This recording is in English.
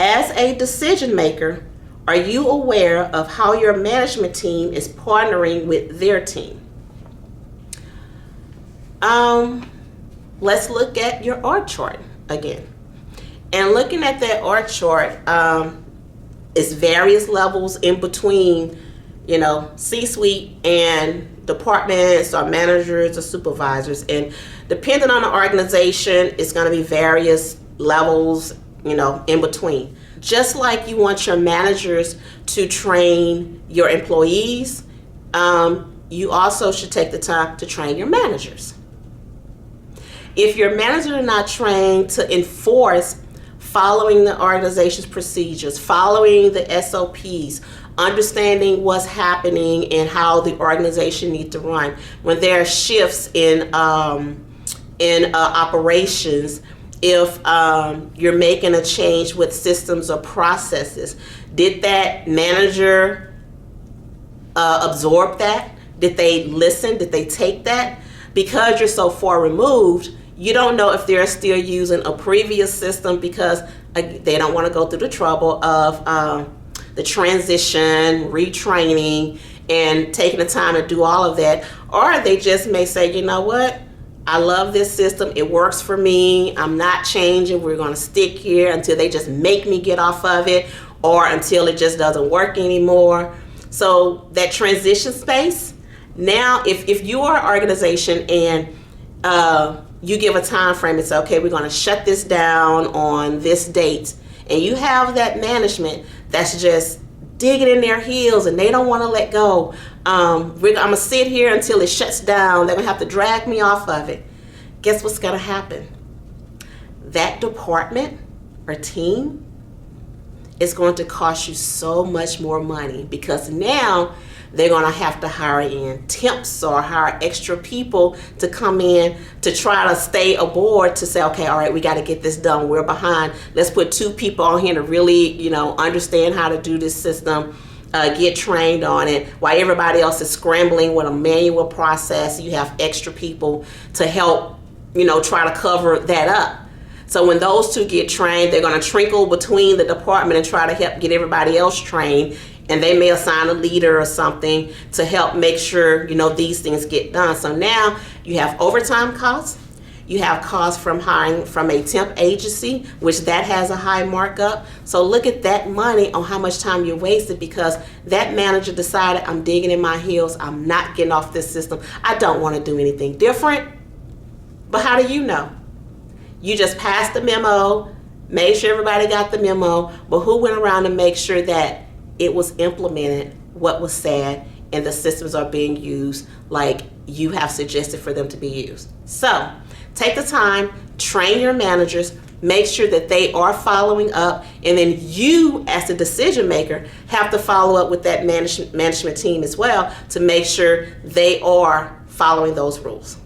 As a decision maker, are you aware of how your management team is partnering with their team? Let's look at your org chart again. And looking at that org chart, it's various levels in between, C-suite and departments or managers or supervisors. And depending on the organization, it's going to be various levels, in between. Just like you want your managers to train your employees, you also should take the time to train your managers. If your managers are not trained to enforce following the organization's procedures, following the SOPs, understanding what's happening and how the organization needs to run, when there are shifts in operations, if you're making a change with systems or processes, did that manager absorb that? Did they listen? Did they take that? Because you're so far removed, you don't know if they're still using a previous system because they don't want to go through the trouble of the transition, retraining, and taking the time to do all of that. Or they just may say, you know what? I love this system. It works for me. I'm not changing. We're going to stick here until they just make me get off of it or until it just doesn't work anymore. So that transition space, now if you are an organization and you give a time frame and say, okay, we're going to shut this down on this date, and you have that management that's just digging in their heels and they don't want to let go. I'm going to sit here until it shuts down. They're going to have to drag me off of it. Guess what's going to happen? That department or team is going to cost you so much more money because now they're going to have to hire in temps or hire extra people to come in to try to stay aboard to say, okay, all right, we got to get this done. We're behind. Let's put 2 people on here to really, understand how to do this system, get trained on it, while everybody else is scrambling with a manual process. You have extra people to help, try to cover that up. So when those 2 get trained, they're going to trickle between the department and try to help get everybody else trained. And they may assign a leader or something to help make sure, these things get done. So now you have overtime costs. You have costs from hiring from a temp agency, which that has a high markup. So look at that money on how much time you wasted because that manager decided, I'm digging in my heels. I'm not getting off this system. I don't want to do anything different. But how do you know? You just passed the memo, made sure everybody got the memo, but who went around to make sure that it was implemented, what was said, and the systems are being used like you have suggested for them to be used? So take the time, train your managers, make sure that they are following up, and then you as the decision maker have to follow up with that management team as well to make sure they are following those rules.